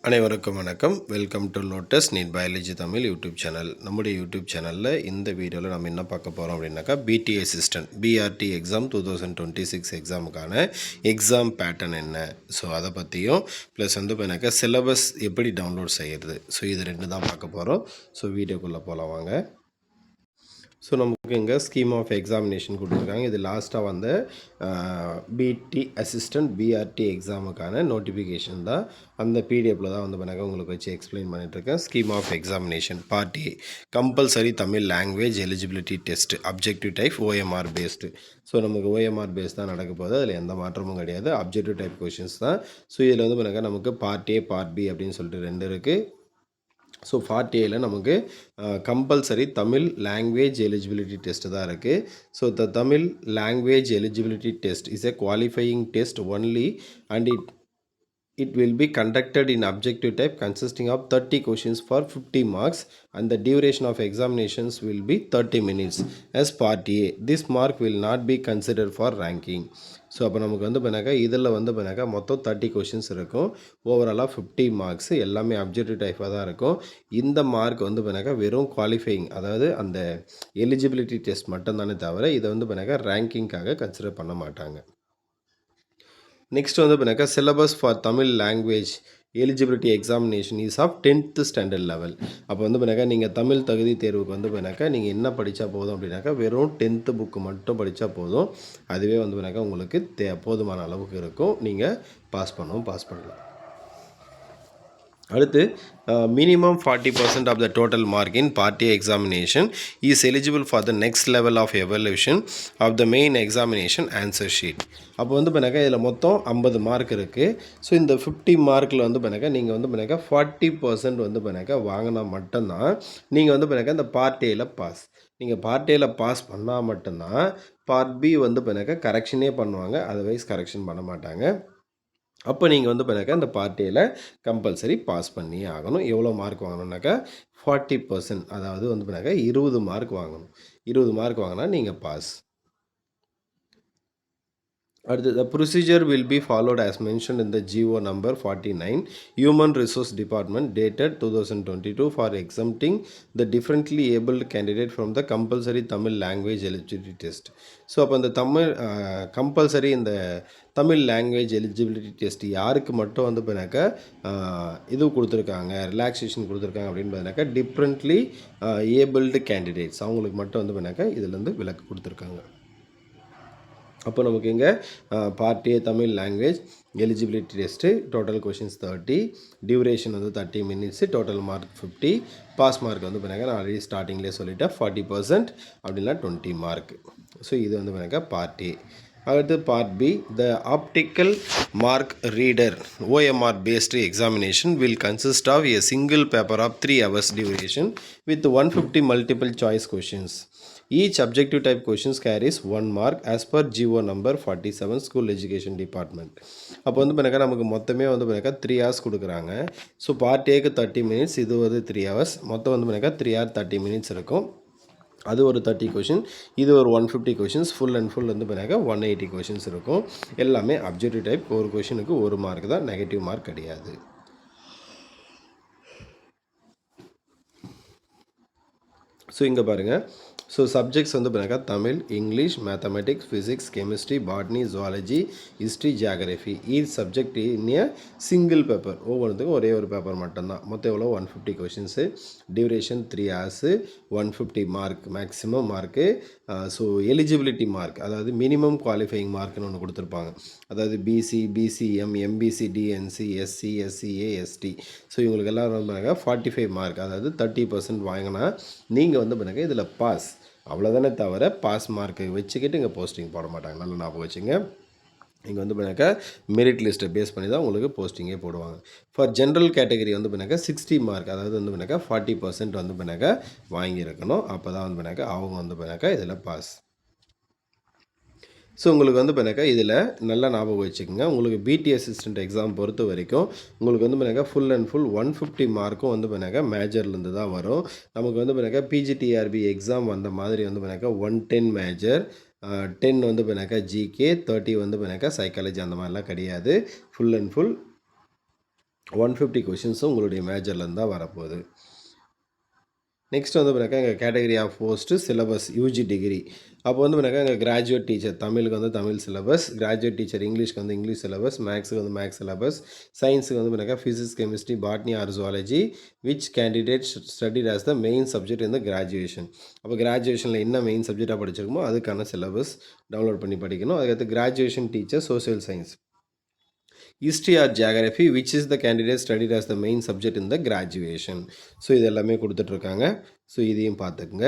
அனைவருக்கும் வணக்கம். Welcome to Lotus NEET biology Tamil YouTube channel. நம்முடைய யூடியூப் சேனலில் இந்த வீடியோவில் நம்ம என்ன பார்க்க போகிறோம் அப்படின்னாக்கா, பிடி அசிஸ்டன்ட் பிஆர்டி எக்ஸாம் 2026 எக்ஸாமுக்கான எக்ஸாம் பேட்டர்ன் என்ன, ஸோ அதை பற்றியும் ப்ளஸ் இப்போ சிலபஸ் எப்படி டவுன்லோட் செய்கிறது, ஸோ இது ரெண்டு தான் பார்க்க போகிறோம். ஸோ வீடியோக்குள்ளே போகலாம் வாங்க. ஸோ நமக்கு இங்கே ஸ்கீம் ஆஃப் எக்ஸாமினேஷன் கொடுத்துருக்காங்க. இது லாஸ்ட்டாக வந்த பிடி அசிஸ்டன்ட் பிஆர்டி எக்ஸாமுக்கான நோட்டிஃபிகேஷன் தான். அந்த பிடிஎஃப்பில் தான் உங்களுக்கு வச்சு எக்ஸ்பிளைன் பண்ணிட்டுருக்கேன். Scheme of examination part A, compulsory Tamil language eligibility test, objective type OMR based. So நமக்கு ஓஎம்ஆர் பேஸ் தான் நடக்க போகுது. அதில் எந்த மாற்றமும் கிடையாது. அப்ஜெக்டிவ் டைப் கொஷின்ஸ் தான். ஸோ இதில் நமக்கு பார்ட் ஏ பார்ட் பி அப்படின்னு சொல்லிட்டு ரெண்டு இருக்குது. ஸோ பார்ட் ஏல நமக்கு compulsory Tamil language eligibility test தான் இருக்குது. So the Tamil language eligibility test is a qualifying test only and it will be conducted in objective type consisting of 30 questions for 50 marks and the duration of examinations will be 30 minutes as part A. This mark will not be considered for ranking. So அப்போ நமக்கு இதில் மொத்தம் 30 questions இருக்கும். ஓவராலாக 50 marks, எல்லாமே objective டைப்பாக தான் இருக்கும். இந்த மார்க் வெறும் குவாலிஃபையிங், அதாவது அந்த எலிஜிபிலிட்டி டெஸ்ட் மட்டும்தானே தவிர இதை ரேங்கிங்காக கன்சிடர் பண்ண மாட்டாங்க. Next syllabus for Tamil language eligibility examination is of 10th standard level. அப்போ நீங்கள் தமிழ் தகுதி தேர்வுக்கு நீங்கள் என்ன படித்தா போதும் அப்படின்னாக்கா, வெறும் 10th புக்கு மட்டும் படித்தா போதும். அதுவே உங்களுக்கு போதுமான அளவுக்கு இருக்கும். நீங்கள் பாஸ் பண்ணலாம். அடுத்து minimum 40% of the total mark in part A examination is eligible for the next level of evaluation of the main examination answer sheet. அப்போ இதில் மொத்தம் 50 மார்க் இருக்குது. ஸோ இந்த 50 மார்க்கில் நீங்கள் 40% வாங்கினா மட்டும்தான் நீங்கள் இந்த பார்ட் ஏல பாஸ். நீங்கள் பார்ட் ஏல பாஸ் பண்ணால் மட்டும்தான் பார்ட் பி கரெக்ஷனே பண்ணுவாங்க, அதர்வைஸ் கரெக்ஷன் பண்ண மாட்டாங்க. அப்போ நீங்கள் இந்த பார்ட் ஏல கம்பல்சரி பாஸ் பண்ணி ஆகணும். எவ்வளோ மார்க் வாங்கணுன்னாக்கா 40%, அதாவது 20 மார்க் வாங்கணும். 20 மார்க் வாங்கினா நீங்கள் பாஸ். அடுத்து, the procedure will be followed as mentioned in the GO number 49, Human Resource Department dated 2022 for exempting the differently abled candidate from the compulsory Tamil language eligibility test. So அப்போ இந்த compulsory இந்த Tamil language eligibility test யாருக்கு மட்டும் இது கொடுத்துருக்காங்க, relaxation கொடுத்துருக்காங்க அப்படின்னு பார்த்தீங்கன்னாக்கா, டிஃப்ரெண்ட்லி ஏபிள்டு கேண்டிடேட்ஸ் அவங்களுக்கு மட்டும் இதிலேருந்து விலக்கு கொடுத்துருக்காங்க. அப்போ நமக்கு இங்கே part A Tamil language eligibility test, total questions 30, duration 30 minutes, total mark 50, pass mark நான் ஆல்ரெடி ஸ்டார்டிங்லேயே சொல்லிட்டேன் 40%, அப்படின்னா 20 மார்க். ஸோ இது பார்ட் ஏ. அடுத்து part B, the optical mark reader OMR based examination will consist of a single paper of 3 hours duration with 150 multiple choice questions. Each objective type questions carries 1 mark as per GO number 47 School Education Department. அப்போ நமக்கு மொத்தமே 3 hours கொடுக்குறாங்க. So part ஏக்கு 30 minutes, இது 3 hours, மொத்தம் 3 hour 30 minutes இருக்கும். அது ஒரு 30 கொஷின், இது ஒரு 150 questions, full and full 180 questions இருக்கும். எல்லாமே அப்ஜெக்டிவ் டைப். ஒரு கொஷினுக்கு 1 மார்க் தான், நெகட்டிவ் மார்க் கிடையாது. ஸோ இங்கே பாருங்கள். So subjects Tamil, English, mathematics, physics, chemistry, botany, zoology, history, geography. Each subject in a single paper. ஒவ்வொன்றுத்துக்கும் ஒரே ஒரு பேப்பர் மட்டும்தான். மொத்தம் எவ்வளோ 150 questions, duration 3 hours, 150 mark maximum mark. So eligibility mark, அதாவது மினிமம் குவாலிஃபையிங் மார்க்னு ஒன்று கொடுத்துருப்பாங்க. அதாவது BC, BCM, MBC, DNC, SC, SCA, ST. So இவங்களுக்கு எல்லாம் 45 மார்க், அதாவது 30% வாங்கினா நீங்கள் இதில் பாஸ். அவ்வளோதானே தவிர பாஸ் மார்க்கை வச்சுக்கிட்டு இங்கே போஸ்டிங் போட மாட்டாங்க. நல்லா ஞாபகம் வச்சுங்க. இங்கே மெரிட் லிஸ்ட்டை பேஸ் பண்ணி தான் உங்களுக்கு போஸ்டிங்கே போடுவாங்க. ஃபார் ஜென்ரல் கேட்டகரி 60 மார்க், அதாவது 40% வாங்கியிருக்கணும். அப்போ தான் அவங்க இதில் பாஸ். ஸோ உங்களுக்கு இதில் நல்லா ஞாபகம் வச்சுக்கோங்க. உங்களுக்கு பிடி அசிஸ்டன்ட் எக்ஸாம் பொறுத்த வரைக்கும் உங்களுக்கு ஃபுல் அண்ட் ஃபுல் 150 மார்க்கும் மேஜர்லேருந்து தான் வரும். நமக்கு பிஜிடிஆர்பி எக்ஸாம் வந்த மாதிரி 110 மேஜர், 10 ஜிகே, 30 சைக்காலஜி, அந்த மாதிரிலாம் கிடையாது. ஃபுல் அண்ட் ஃபுல் 150 கொஷின்ஸும் உங்களுடைய மேஜர்லேருந்து தான் வரப்போகுது. நெக்ஸ்ட் வந்து பார்த்தினாக்கா எங்கள் category of post syllabus UG degree. அப்போ வந்து பார்த்தினாக்கா எங்கள் கிராஜுவேட் டீச்சர் தமிழுக்கு வந்து தமிழ் சிலபஸ், கிராஜுவேட் டீச்சர் இங்கிலீஷ்க்கு வந்து இங்கிலீஷ் சிலபஸ், மேக்ஸுக்கு வந்து மேக்ஸ் சிலபஸ், சயின்ஸுக்கு வந்து பார்த்தினாக்கா physics, chemistry, botany or zoology which candidate studied as the main subject இந்த கிராஜுவேஷன். அப்போ கிராஜுவேஷனில் என்ன மெயின் சப்ஜெக்டாக படிச்சிருக்கோமோ அதுக்கான சிலபஸ் டவுன்லோட் பண்ணி படிக்கணும். அதுக்கடுத்து graduation teacher social science, history or geography which is the candidate studied as the main subject in the graduation. So இது எல்லாமே கொடுத்துட்ருக்காங்க. ஸோ இதையும் பார்த்துக்குங்க.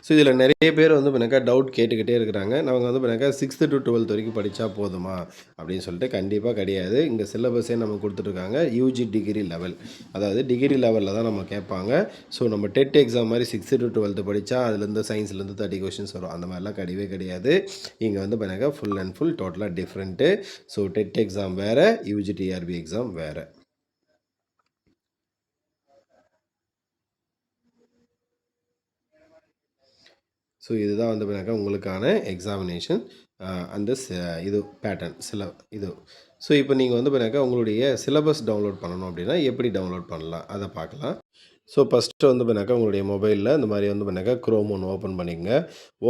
ஸோ இதில் நிறைய பேர் வந்து பார்த்தினாக்கா டவுட் கேட்டுக்கிட்டே இருக்கிறாங்க. நாங்கள் வந்து பார்த்தினாக்கா 6th to 12th வரைக்கும் படித்தா போதுமா அப்படின்னு சொல்லிட்டு, கண்டிப்பாக கிடையாது. இங்கே சிலபஸே நம்ம கொடுத்துட்ருக்காங்க யூஜி டிகிரி லெவல், அதாவது டிகிரி லெவலில் தான் நம்ம கேட்பாங்க. ஸோ நம்ம டெட் எக்ஸாம் மாதிரி 6th to 12th படித்தா அதுலேருந்து சயின்ஸ்லேருந்து 30 கொஷின்ஸ் வரும், அந்த மாதிரிலாம் கிடையவே கிடையாது. இங்கே வந்து பார்த்தினாக்கா ஃபுல் அண்ட் ஃபுல் டோட்டலாக டிஃப்ரெண்ட்டு. ஸோ டெட் எக்ஸாம் வேறு, யூஜி டிஆர்பி எக்ஸாம் வேறு. ஸோ இதுதான் வந்து பார்த்தினாக்கா உங்களுக்கான எக்ஸாமினேஷன் அந்த இது பேட்டர்ன் இது. ஸோ இப்போ நீங்கள் வந்து பார்த்தினாக்கா உங்களுடைய சிலபஸ் டவுன்லோட் பண்ணணும் அப்படின்னா எப்படி டவுன்லோட் பண்ணலாம் அதை பார்க்கலாம். ஸோ ஃபஸ்ட்டு வந்து பார்த்தினாக்கா உங்களுடைய மொபைலில் இந்த மாதிரி வந்து பார்த்தினாக்கா க்ரோம் ஒன்று ஓப்பன் பண்ணிக்கங்க.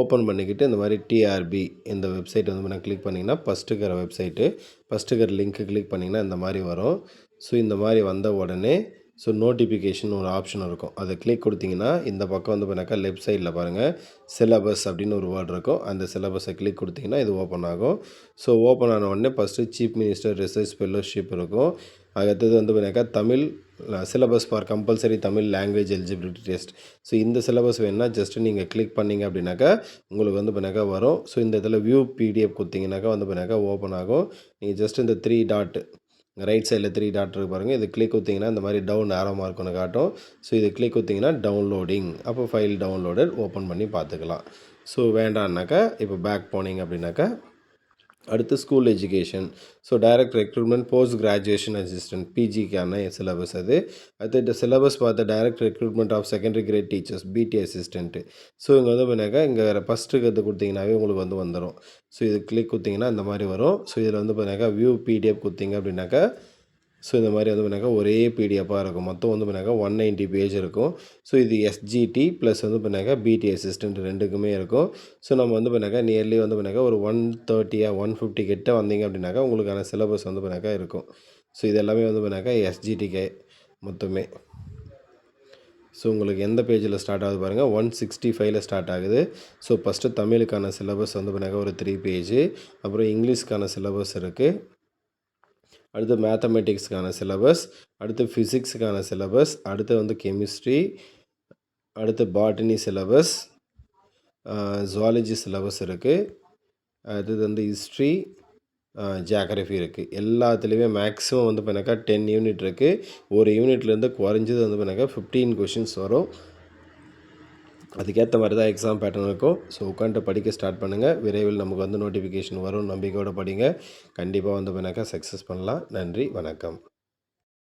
ஓப்பன் பண்ணிக்கிட்டு இந்த மாதிரி டிஆர்பி இந்த வெப்சைட் வந்து பார்த்தினா கிளிக் பண்ணிங்கன்னா ஃபஸ்ட்டு இருக்கிற வெப்சைட்டு, ஃபஸ்ட்டு இருக்கிற லிங்க்கு கிளிக் பண்ணிங்கன்னா இந்த மாதிரி வரும். ஸோ இந்த மாதிரி வந்த உடனே ஸோ நோட்டிஃபிகேஷன் ஒரு ஆப்ஷன் இருக்கும், அதை கிளிக் கொடுத்தீங்கன்னா இந்த பக்கம் வந்து பார்த்தினாக்கா லெஃப்ட் சைடில் பாருங்கள் சிலபஸ் அப்படின்னு ஒரு வேர்டு இருக்கும். அந்த சிலபஸை கிளிக் கொடுத்தீங்கன்னா இது ஓப்பன் ஆகும். ஸோ ஓப்பன் ஆன உடனே first chief minister research fellowship இருக்கும். அடுத்தது வந்து பார்த்தினாக்கா Tamil syllabus for compulsory Tamil language eligibility test. So இந்த சிலபஸ் வேணுன்னா ஜஸ்ட்டு நீங்கள் கிளிக் பண்ணிங்க அப்படின்னாக்கா உங்களுக்கு வந்து பார்த்தினாக்கா வரும். ஸோ இந்த இதில் வியூ பிடிஎஃப் கொடுத்தீங்கன்னாக்கா வந்து பார்த்தினாக்கா ஓப்பன் ஆகும். நீங்கள் ஜஸ்ட் இந்த 3 டாட் ரைட் சைடில் 3 டாட் இருக்கு பாருங்கள், இது கிளிக் கொடுத்தீங்கன்னா இந்த மாதிரி டவுன் ஆரோ மார்க் ஒன்று காட்டும். ஸோ இது கிளிக் கொடுத்தீங்கன்னா டவுன்லோடிங், அப்போ ஃபைல் டவுன்லோடட் ஓப்பன் பண்ணி பார்த்துக்கலாம். ஸோ வேண்டான்னாக்கா இப்போ பேக் போனீங்க அப்படின்னாக்கா அடுத்து school education. So direct recruitment post graduation assistant பிஜிக்கான சிலபஸ் அது. அடுத்து சிலபஸ் பார்த்த direct recruitment of secondary grade teachers BT assistant. So இங்கே வந்து பார்த்தினாக்கா இங்கே ஃபஸ்ட்டுக்கு இது கொடுத்தீங்கன்னாவே உங்களுக்கு வந்து வந்துடும். ஸோ இது கிளிக் கொடுத்தீங்கன்னா இந்த மாதிரி வரும். ஸோ இதில் வந்து பார்த்தினாக்கா வியூ பிடிஎஃப் கொடுத்தீங்க அப்படின்னாக்கா ஸோ இந்த மாதிரி வந்து பார்த்தினாக்கா ஒரே பிடிஎஃபாக இருக்கும். மொத்தம் வந்து பார்த்தினாக்கா 190 பேஜ் இருக்கும். ஸோ இது எஸ்ஜிடி ப்ளஸ் வந்து பார்த்தினாக்கா பிடி அசிஸ்டன்ட் ரெண்டுக்குமே இருக்கும். ஸோ நம்ம வந்து பார்த்தினாக்கா நியர்லி வந்து பார்த்தினாக்கா ஒரு 130 150 கிட்ட வந்தீங்க அப்படின்னாக்கா உங்களுக்கான சிலபஸ் வந்து பார்த்தினாக்கா இருக்கும். ஸோ இது எல்லாமே வந்து பார்த்தினாக்கா எஸ்ஜிடிக்கே மொத்தமே. ஸோ உங்களுக்கு எந்த பேஜில் ஸ்டார்ட் ஆகுது பாருங்கள், 165ல் ஸ்டார்ட் ஆகுது. ஸோ ஃபஸ்ட்டு தமிழுக்கான சிலபஸ் வந்து பார்த்தினாக்கா ஒரு 3 பேஜ், அப்புறம் இங்கிலீஷ்க்கான சிலபஸ் இருக்குது, அடுத்து மேத்தமெட்டிக்ஸ்க்கான சிலபஸ், அடுத்து ஃபிசிக்ஸுக்கான சிலபஸ், அடுத்து வந்து கெமிஸ்ட்ரி, அடுத்து பாட்டனி சிலபஸ், ஜுவாலஜி சிலபஸ் இருக்குது, அடுத்தது வந்து ஹிஸ்ட்ரி, ஜியாகிரஃபி இருக்குது. எல்லாத்துலேயுமே மேக்ஸிமம் வந்து பார்த்தினாக்கா 10 யூனிட் இருக்குது. ஒரு யூனிட்லேருந்து குறைஞ்சது வந்து பார்த்தினாக்கா 15 கொஷின்ஸ் வரும். அதுக்கேற்ற மாதிரி தான் எக்ஸாம் பேட்டர்ன் இருக்கும். ஸோ உட்காந்துட்டு படிக்க ஸ்டார்ட் பண்ணுங்கள். விரைவில் நமக்கு வந்து நோட்டிஃபிகேஷன் வரும், நம்பிக்கையோடு படிங்க. கண்டிப்பாக வந்து பார்த்தினாக்கா சக்ஸஸ் பண்ணலாம். நன்றி, வணக்கம்.